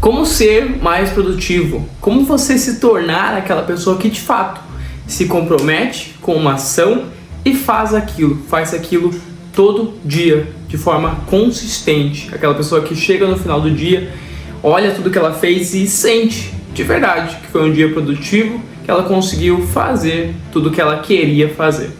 Como ser mais produtivo? Como você se tornar aquela pessoa que de fato se compromete com uma ação e faz aquilo todo dia, de forma consistente. Aquela pessoa que chega no final do dia, olha tudo que ela fez e sente de verdade que foi um dia produtivo, que ela conseguiu fazer tudo que ela queria fazer.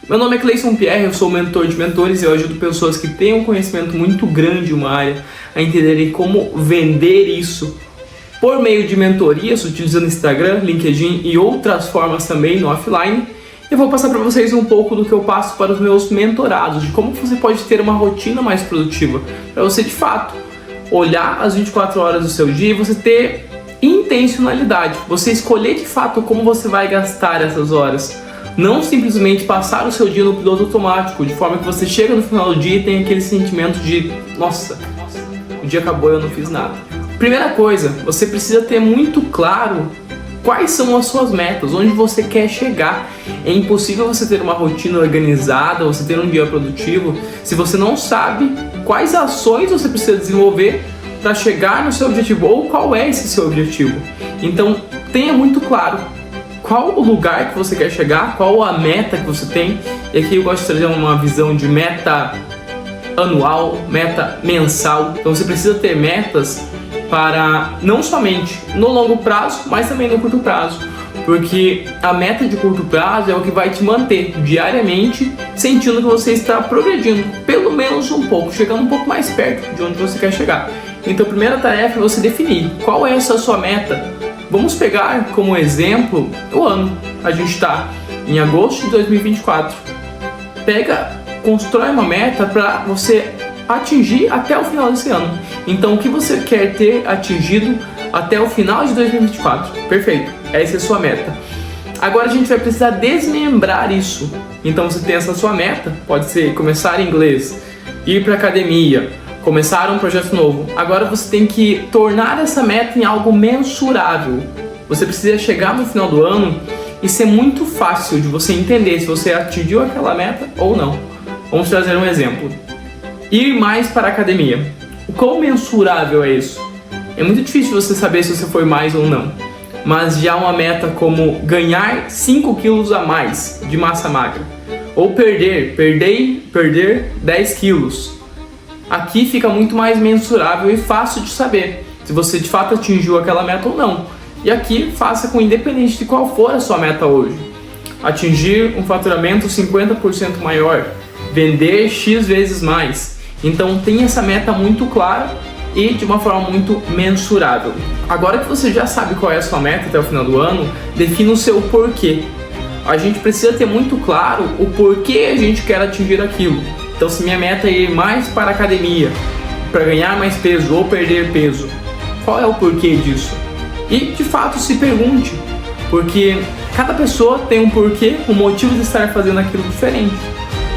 Meu nome é Cleison Pierre, eu sou mentor de mentores e eu ajudo pessoas que têm um conhecimento muito grande em uma área a entenderem como vender isso por meio de mentorias, utilizando Instagram, LinkedIn e outras formas também no offline. Eu vou passar para vocês um pouco do que eu passo para os meus mentorados, de como você pode ter uma rotina mais produtiva, para você de fato olhar as 24 horas do seu dia e você ter intencionalidade, você escolher de fato como você vai gastar essas horas. Não simplesmente passar o seu dia no piloto automático, de forma que você chega no final do dia e tem aquele sentimento de nossa, o dia acabou e eu não fiz nada. Primeira coisa, você precisa ter muito claro quais são as suas metas, onde você quer chegar. É impossível você ter uma rotina organizada, você ter um dia produtivo, se você não sabe quais ações você precisa desenvolver para chegar no seu objetivo, ou qual é esse seu objetivo. Então, tenha muito claro qual o lugar que você quer chegar, qual a meta que você tem. E aqui eu gosto de trazer uma visão de meta anual, meta mensal. Então você precisa ter metas para não somente no longo prazo, mas também no curto prazo. Porque a meta de curto prazo é o que vai te manter diariamente sentindo que você está progredindo, pelo menos um pouco, chegando um pouco mais perto de onde você quer chegar. Então a primeira tarefa é você definir qual é essa sua meta. Vamos pegar como exemplo o ano. A gente está em agosto de 2024. Constrói uma meta para você atingir até o final desse ano. Então, o que você quer ter atingido até o final de 2024? Perfeito, essa é a sua meta. Agora a gente vai precisar desmembrar isso. Então, você tem essa sua meta, pode ser começar inglês, ir para academia, começar um projeto novo. Agora você tem que tornar essa meta em algo mensurável. Você precisa chegar no final do ano e ser muito fácil de você entender se você atingiu aquela meta ou não. Vamos trazer um exemplo. Ir mais para a academia. O quão mensurável é isso? É muito difícil você saber se você foi mais ou não. Mas já uma meta como ganhar 5 quilos a mais de massa magra. Ou perder 10 quilos. Aqui fica muito mais mensurável e fácil de saber se você de fato atingiu aquela meta ou não. E aqui faça com independente de qual for a sua meta hoje. Atingir um faturamento 50% maior, vender X vezes mais. Então tenha essa meta muito clara e de uma forma muito mensurável. Agora que você já sabe qual é a sua meta até o final do ano, defina o seu porquê. A gente precisa ter muito claro o porquê a gente quer atingir aquilo. Então, se minha meta é ir mais para a academia, para ganhar mais peso ou perder peso, qual é o porquê disso? E, de fato, se pergunte, porque cada pessoa tem um porquê, um motivo de estar fazendo aquilo diferente.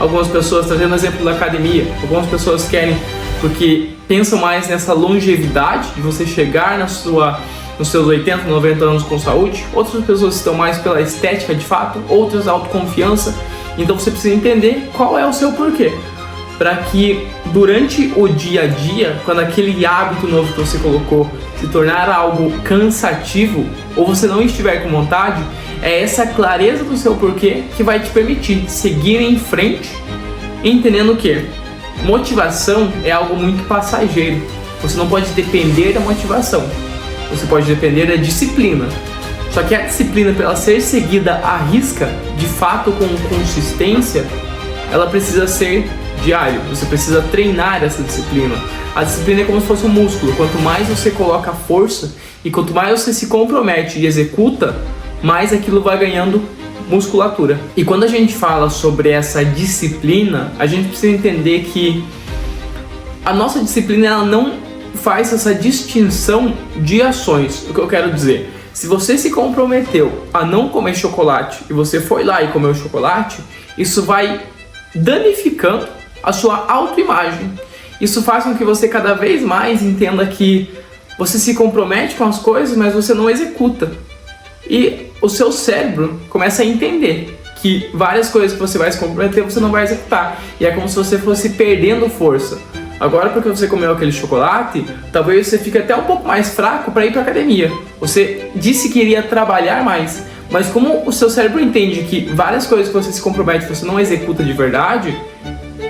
Algumas pessoas, trazendo o exemplo da academia, algumas pessoas querem porque pensam mais nessa longevidade, de você chegar nos seus 80, 90 anos com saúde. Outras pessoas estão mais pela estética, de fato, outras autoconfiança. Então você precisa entender qual é o seu porquê, para que durante o dia a dia, quando aquele hábito novo que você colocou se tornar algo cansativo, ou você não estiver com vontade, é essa clareza do seu porquê que vai te permitir seguir em frente, entendendo que motivação é algo muito passageiro. Você não pode depender da motivação, você pode depender da disciplina. Só que a disciplina, para ela ser seguida à risca, de fato com consistência, ela precisa ser diário. Você precisa treinar essa disciplina. A disciplina é como se fosse um músculo. Quanto mais você coloca força e quanto mais você se compromete e executa, mais aquilo vai ganhando musculatura. E quando a gente fala sobre essa disciplina, a gente precisa entender que a nossa disciplina ela não faz essa distinção de ações. O que eu quero dizer? Se você se comprometeu a não comer chocolate e você foi lá e comeu chocolate, isso vai danificando a sua autoimagem. Isso faz com que você cada vez mais entenda que você se compromete com as coisas, mas você não executa. E o seu cérebro começa a entender que várias coisas que você vai se comprometer você não vai executar. E é como se você fosse perdendo força. Agora, porque você comeu aquele chocolate, talvez você fique até um pouco mais fraco para ir para academia. Você disse que iria trabalhar mais, mas como o seu cérebro entende que várias coisas que você se compromete você não executa de verdade,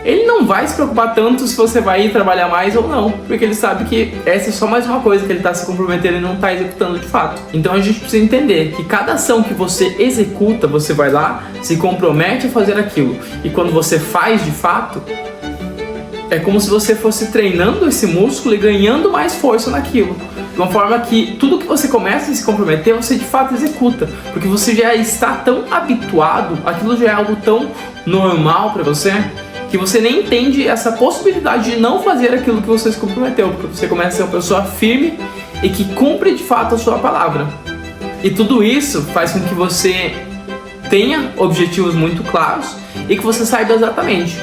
ele não vai se preocupar tanto se você vai ir trabalhar mais ou não, porque ele sabe que essa é só mais uma coisa que ele está se comprometendo e não está executando de fato. Então a gente precisa entender que cada ação que você executa, você vai lá, se compromete a fazer aquilo, e quando você faz de fato, é como se você fosse treinando esse músculo e ganhando mais força naquilo. De uma forma que tudo que você começa a se comprometer, você de fato executa. Porque você já está tão habituado, aquilo já é algo tão normal para você, que você nem entende essa possibilidade de não fazer aquilo que você se comprometeu. Porque você começa a ser uma pessoa firme e que cumpre de fato a sua palavra. E tudo isso faz com que você tenha objetivos muito claros e que você saiba exatamente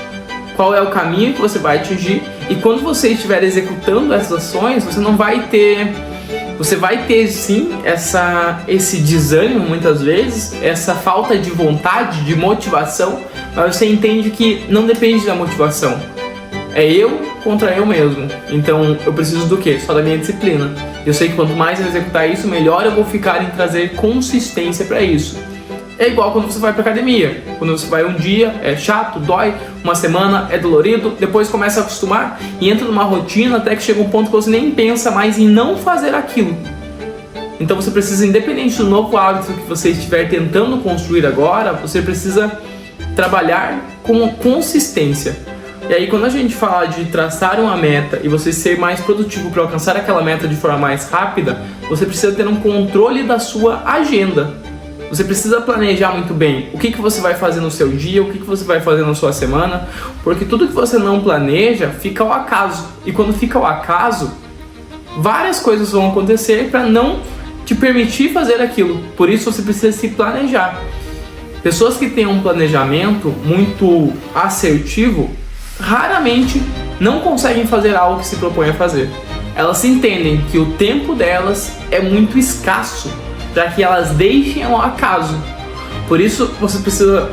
qual é o caminho que você vai atingir, e quando você estiver executando essas ações, você não vai ter... Você vai ter sim esse desânimo muitas vezes, essa falta de vontade, de motivação, mas você entende que não depende da motivação. É eu contra eu mesmo. Então eu preciso do quê? Só da minha disciplina. Eu sei que quanto mais eu executar isso, melhor eu vou ficar em trazer consistência para isso. É igual quando você vai pra academia. Quando você vai um dia, é chato, dói, uma semana é dolorido, depois começa a acostumar e entra numa rotina até que chega um ponto que você nem pensa mais em não fazer aquilo. Então você precisa, independente do novo hábito que você estiver tentando construir agora, você precisa trabalhar com consistência. E aí quando a gente fala de traçar uma meta e você ser mais produtivo para alcançar aquela meta de forma mais rápida, você precisa ter um controle da sua agenda. Você precisa planejar muito bem o que você vai fazer no seu dia, o que você vai fazer na sua semana, porque tudo que você não planeja fica ao acaso. E quando fica ao acaso, várias coisas vão acontecer para não te permitir fazer aquilo. Por isso você precisa se planejar. Pessoas que têm um planejamento muito assertivo, raramente não conseguem fazer algo que se propõem a fazer. Elas entendem que o tempo delas é muito escasso para que elas deixem ao acaso. Por isso você precisa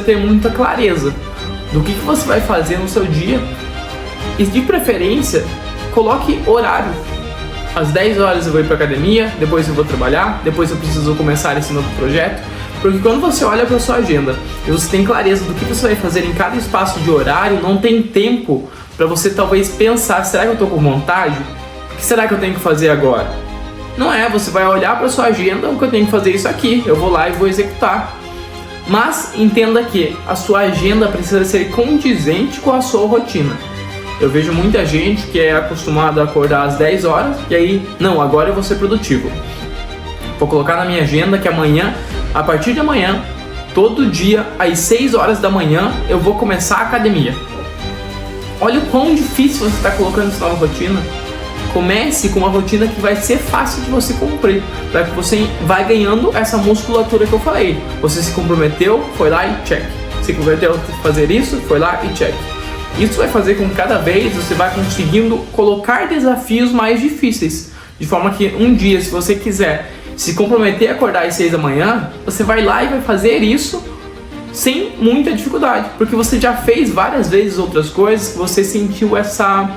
ter muita clareza do que você vai fazer no seu dia e, de preferência, coloque horário. Às 10 horas eu vou ir para academia, depois eu vou trabalhar, depois eu preciso começar esse novo projeto. Porque quando você olha para sua agenda e você tem clareza do que você vai fazer em cada espaço de horário, não tem tempo para você talvez pensar, será que eu estou com vontade? O que será que eu tenho que fazer agora? Não é, você vai olhar para sua agenda, o que eu tenho que fazer é isso aqui, eu vou lá e vou executar. Mas entenda que a sua agenda precisa ser condizente com a sua rotina. Eu vejo muita gente que é acostumada a acordar às 10 horas e aí, não, agora eu vou ser produtivo. Vou colocar na minha agenda que amanhã, a partir de amanhã, todo dia, às 6 horas da manhã, eu vou começar a academia. Olha o quão difícil você está colocando essa nova rotina. Comece com uma rotina que vai ser fácil de você cumprir, para que você vai ganhando essa musculatura que eu falei. Você se comprometeu, foi lá e check. Se comprometeu a fazer isso, foi lá e check. Isso vai fazer com que cada vez você vai conseguindo colocar desafios mais difíceis, de forma que um dia, se você quiser se comprometer a acordar às 6 da manhã, você vai lá e vai fazer isso sem muita dificuldade, porque você já fez várias vezes outras coisas que você sentiu essa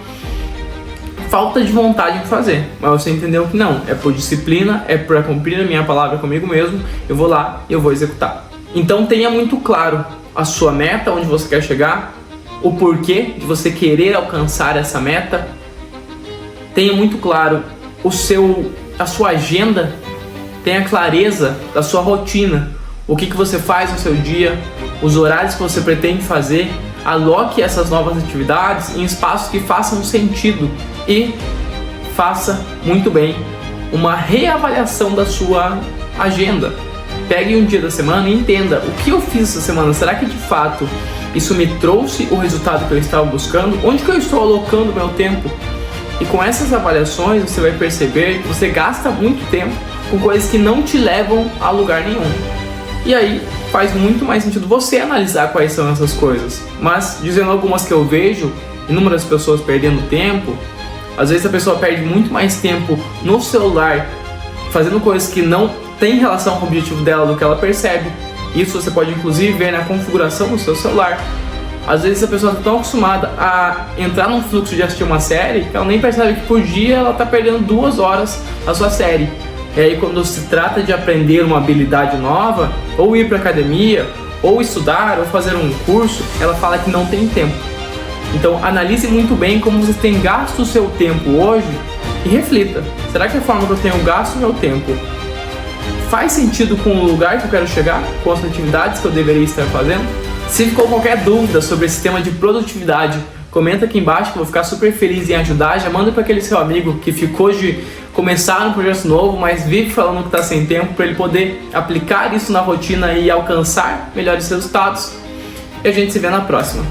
falta de vontade de fazer, mas você entendeu que não, é por disciplina, é para cumprir a minha palavra comigo mesmo, eu vou lá e eu vou executar. Então tenha muito claro a sua meta, onde você quer chegar, o porquê de você querer alcançar essa meta. Tenha muito claro a sua agenda, tenha clareza da sua rotina, o que você faz no seu dia, os horários que você pretende fazer. Aloque essas novas atividades em espaços que façam sentido e faça muito bem uma reavaliação da sua agenda. Pegue um dia da semana e entenda o que eu fiz essa semana. Será que de fato isso me trouxe o resultado que eu estava buscando? Onde que eu estou alocando meu tempo? E com essas avaliações você vai perceber que você gasta muito tempo com coisas que não te levam a lugar nenhum. E aí faz muito mais sentido você analisar quais são essas coisas. Mas, dizendo algumas que eu vejo, inúmeras pessoas perdendo tempo, às vezes a pessoa perde muito mais tempo no celular, fazendo coisas que não tem relação com o objetivo dela do que ela percebe. Isso você pode inclusive ver na configuração do seu celular. Às vezes a pessoa está tão acostumada a entrar num fluxo de assistir uma série que ela nem percebe que por dia ela está perdendo 2 horas da sua série. E aí quando se trata de aprender uma habilidade nova, ou ir para academia, ou estudar, ou fazer um curso, ela fala que não tem tempo. Então analise muito bem como você tem gasto o seu tempo hoje e reflita. Será que a forma que eu tenho gasto o meu tempo faz sentido com o lugar que eu quero chegar? Com as atividades que eu deveria estar fazendo? Se ficou qualquer dúvida sobre esse tema de produtividade, comenta aqui embaixo que eu vou ficar super feliz em ajudar. Já manda para aquele seu amigo que ficou de começar um projeto novo, mas vive falando que está sem tempo, para ele poder aplicar isso na rotina e alcançar melhores resultados. E a gente se vê na próxima.